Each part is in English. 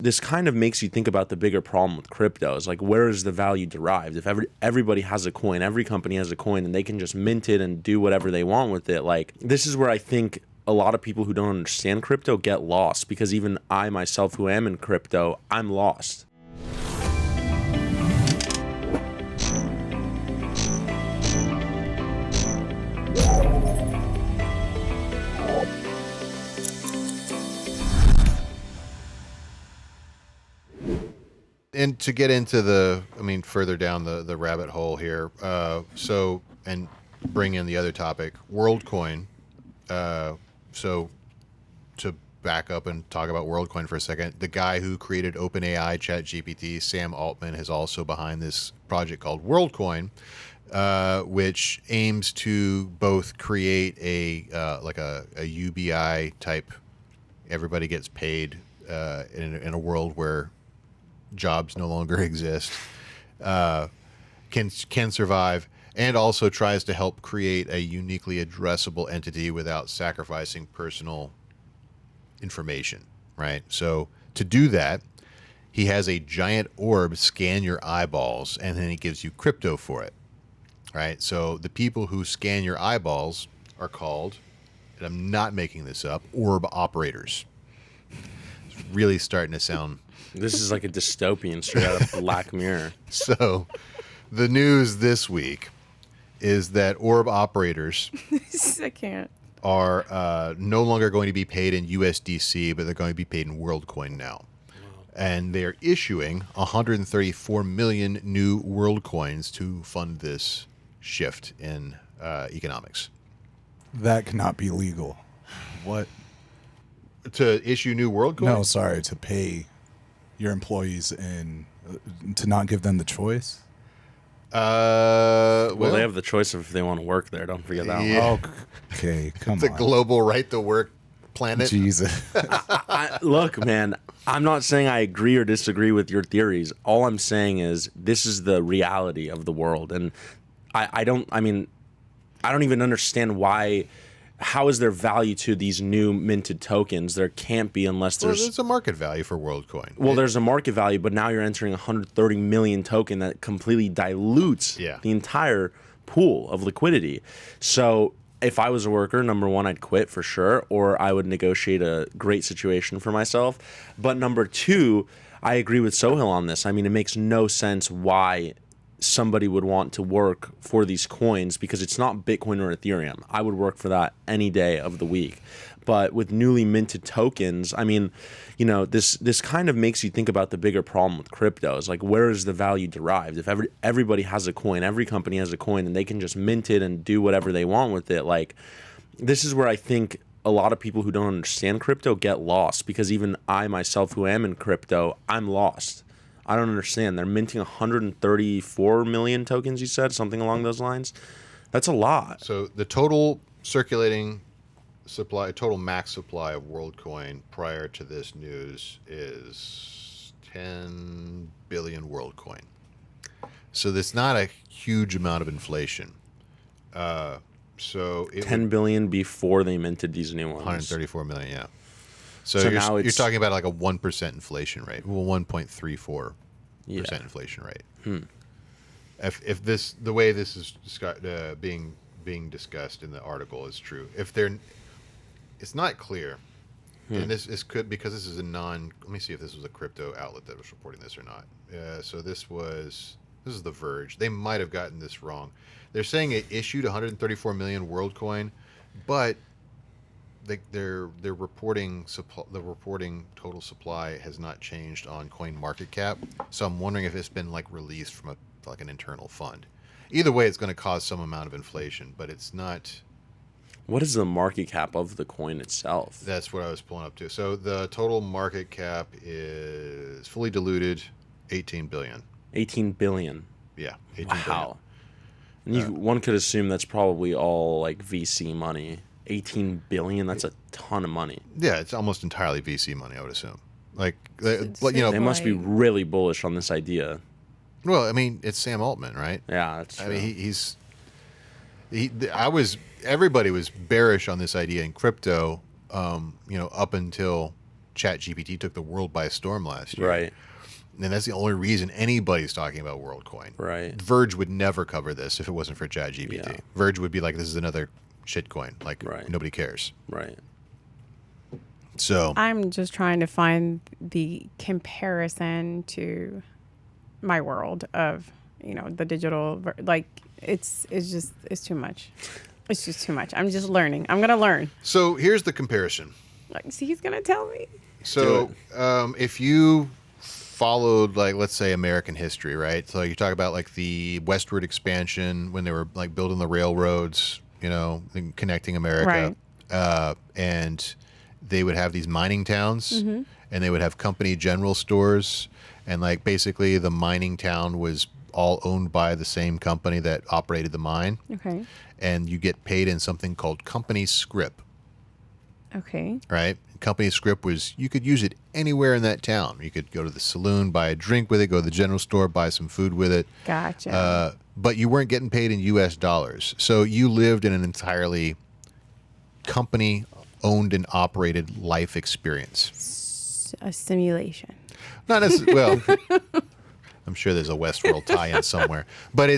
this kind of makes you think about the bigger problem with crypto. Is like, where is the value derived? If everybody has a coin, every company has a coin, and they can just mint it and do whatever they want with it. Like, this is where I think a lot of people who don't understand crypto get lost, because even I myself, who am in crypto, I'm lost. And to get into further down the rabbit hole here, and bring in the other topic, Worldcoin. So to back up and talk about Worldcoin for a second, the guy who created OpenAI, ChatGPT, Sam Altman, is also behind this project called Worldcoin, which aims to both create a UBI type, everybody gets paid in a world where jobs no longer exist, can survive, and also tries to help create a uniquely addressable entity without sacrificing personal information, right? So to do that, he has a giant orb scan your eyeballs, and then he gives you crypto for it, right? So the people who scan your eyeballs are called, and I'm not making this up, orb operators. It's really starting to sound... This is like a dystopian straight out of Black Mirror. So the news this week is that orb operators I can't. are no longer going to be paid in USDC, but they're going to be paid in Worldcoin now. And they're issuing 134 million new Worldcoins to fund this shift in economics. That cannot be legal. What? To issue new Worldcoins? No, sorry, to pay your employees and to not give them the choice? Well, they have the choice of if they want to work there. Don't forget that one. Oh, okay, come it's on. It's a global right to work planet. Jesus. Look, man, I'm not saying I agree or disagree with your theories. All I'm saying is this is the reality of the world. And I don't even understand why. How is there value to these new minted tokens? There can't be unless there's a market value for Worldcoin. Well, there's a market value, but now you're entering 130 million token that completely dilutes the entire pool of liquidity. So if I was a worker, number one, I'd quit for sure, or I would negotiate a great situation for myself. But number two, I agree with Sohail on this. I mean, it makes no sense why somebody would want to work for these coins, because it's not Bitcoin or Ethereum. I would work for that any day of the week. But with newly minted tokens, I mean, you know, this kind of makes you think about the bigger problem with crypto. Is like, where is the value derived? If everybody has a coin, every company has a coin, and they can just mint it and do whatever they want with it. Like, this is where I think a lot of people who don't understand crypto get lost, because even I myself, who am in crypto, I'm lost. I don't understand. They're minting 134 million tokens, you said? Something along those lines? That's a lot. So the total circulating supply, total max supply of Worldcoin prior to this news is 10 billion Worldcoin. So that's not a huge amount of inflation. So 10 billion before they minted these new ones. 134 million, yeah. So you're talking about like a 1% inflation rate. Well, 1.34% inflation rate. If this, the way this is being discussed in the article is true, it's not clear, and this could, because this is let me see if this was a crypto outlet that was reporting this or not. So this is The Verge. They might have gotten this wrong. They're saying it issued 134 million Worldcoin, but they're reporting the reporting total supply has not changed on CoinMarketCap. So I'm wondering if it's been like released from an internal fund. Either way, it's going to cause some amount of inflation, but it's not. What is the market cap of the coin itself? That's what I was pulling up to. So the total market cap is fully diluted 18 billion. 18 billion. Yeah. 18 wow. Billion. And one could assume that's probably all like VC money. 18 billion, that's a ton of money. Yeah, it's almost entirely VC money, I would assume. Like, they must be really bullish on this idea. Well, I mean, it's Sam Altman, right? Yeah, that's true. I mean, everybody was bearish on this idea in crypto, up until ChatGPT took the world by storm last year. Right. And that's the only reason anybody's talking about WorldCoin. Right. Verge would never cover this if it wasn't for ChatGPT. Yeah. Verge would be like, this is another shitcoin. Like, right. Nobody cares. Right. So I'm just trying to find the comparison to my world of, the digital, like it's too much. It's just too much. I'm just learning. I'm going to learn. So here's the comparison. Like, see, he's going to tell me. So if you followed, like, let's say American history, right? So you talk about like the westward expansion when they were like building the railroads, and connecting America. Right. And they would have these mining towns, Mm-hmm. and they would have company general stores. And like basically the mining town was all owned by the same company that operated the mine. Okay. And you get paid in something called company scrip. Okay. Right? Company scrip was, you could use it anywhere in that town. You could go to the saloon, buy a drink with it, go to the general store, buy some food with it. Gotcha. But you weren't getting paid in U.S. dollars. So you lived in an entirely company-owned and operated life experience. A simulation. Not necessarily, well, I'm sure there's a Westworld tie-in somewhere. But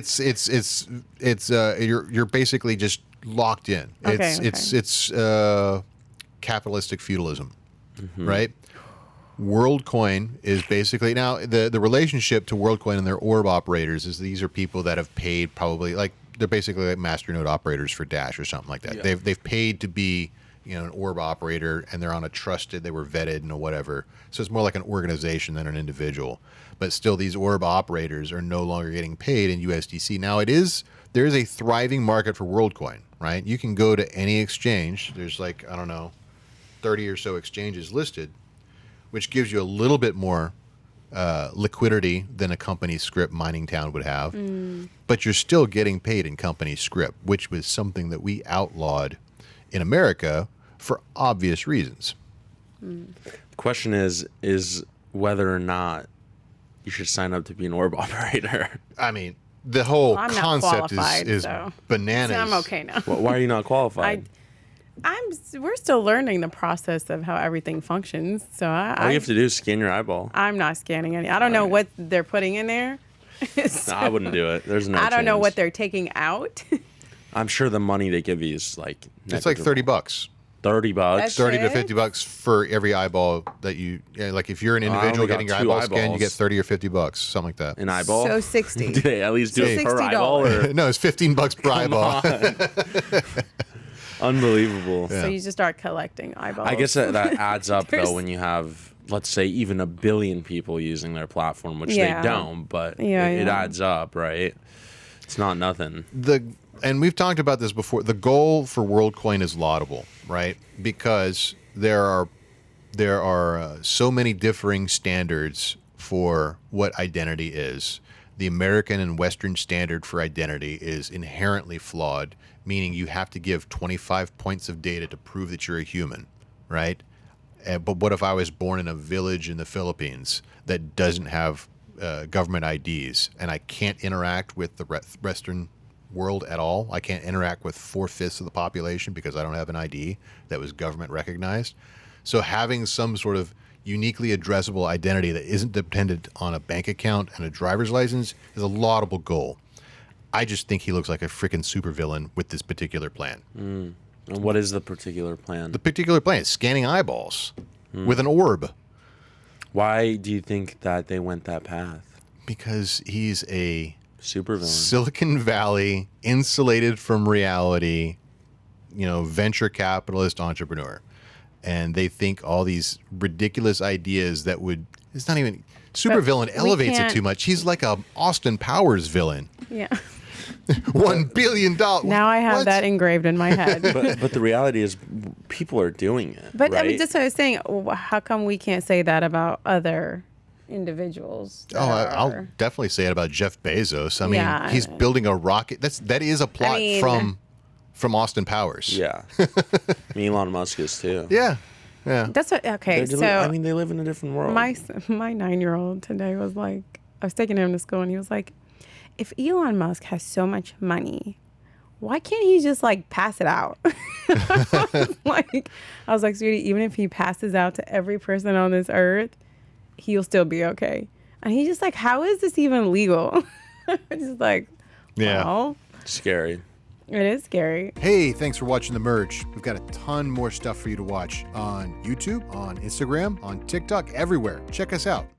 you're basically just locked in. Okay, It's capitalistic feudalism, right? WorldCoin is basically, now the relationship to WorldCoin and their orb operators is these are people that have paid probably, like, they're basically like masternode operators for Dash or something like that. Yeah. They've paid to be, an orb operator, and they're on a trusted, they were vetted and whatever. So it's more like an organization than an individual. But still, these orb operators are no longer getting paid in USDC. Now there is a thriving market for WorldCoin, right? You can go to any exchange. There's like, I don't know, 30 or so exchanges listed, which gives you a little bit more liquidity than a company script mining town would have. But you're still getting paid in company script, which was something that we outlawed in America for obvious reasons. The question is whether or not you should sign up to be an orb operator. I mean, the whole concept is so bananas. I'm okay now. Well, why are you not qualified? We're still learning the process of how everything functions. So all you have to do is scan your eyeball. I'm not scanning any. I don't know what they're putting in there. No, I wouldn't do it. There's no I don't know chance. what they're taking out. I'm sure the money they give you is like It's like $30. $30. That's $30 it? to $50 for every eyeball that you, like if you're an individual only got getting your 2 eyeball scanned, you eyeballs. get $30 or $50, something like that. An eyeball. So 60. Do they at least do it per $60. eyeball? Or? No, it's $15 per eyeball. Unbelievable. So you just start collecting eyeballs. I guess that adds up though when you have, let's say, even 1 billion people using their platform, which they don't, but it adds up, right? It's not nothing. And we've talked about this before. The goal for WorldCoin is laudable, right? Because there are so many differing standards for what identity is. The American and Western standard for identity is inherently flawed, meaning you have to give 25 points of data to prove that you're a human, right? But what if I was born in a village in the Philippines that doesn't have government IDs, and I can't interact with the Western world at all? I can't interact with 4/5 of the population because I don't have an ID that was government recognized. So having some sort of uniquely addressable identity that isn't dependent on a bank account and a driver's license is a laudable goal. I just think he looks like a freaking supervillain with this particular plan. And what is the particular plan? The particular plan is scanning eyeballs with an orb. Why do you think that they went that path? Because he's a Supervillain. Silicon Valley, insulated from reality, venture capitalist entrepreneur. And they think all these ridiculous ideas that would, it's not even, supervillain elevates it too much. He's like a Austin Powers villain. Yeah. $1 billion. Now I have that engraved in my head. But the reality is people are doing it. But right? I mean, just what I was saying, how come we can't say that about other individuals? I'll definitely say it about Jeff Bezos. I mean, he's building a rocket. That is a plot from Austin Powers. Yeah. Elon Musk is too. Yeah. That's what. Okay, so I mean, they live in a different world. My 9-year-old today was like, I was taking him to school, and he was like, if Elon Musk has so much money, why can't he just like pass it out? Like, I was like, sweetie, even if he passes out to every person on this earth, he'll still be okay. And he's just like, how is this even legal? Just like, well, scary. It is scary. Hey, thanks for watching The Merge. We've got a ton more stuff for you to watch on YouTube, on Instagram, on TikTok, everywhere. Check us out.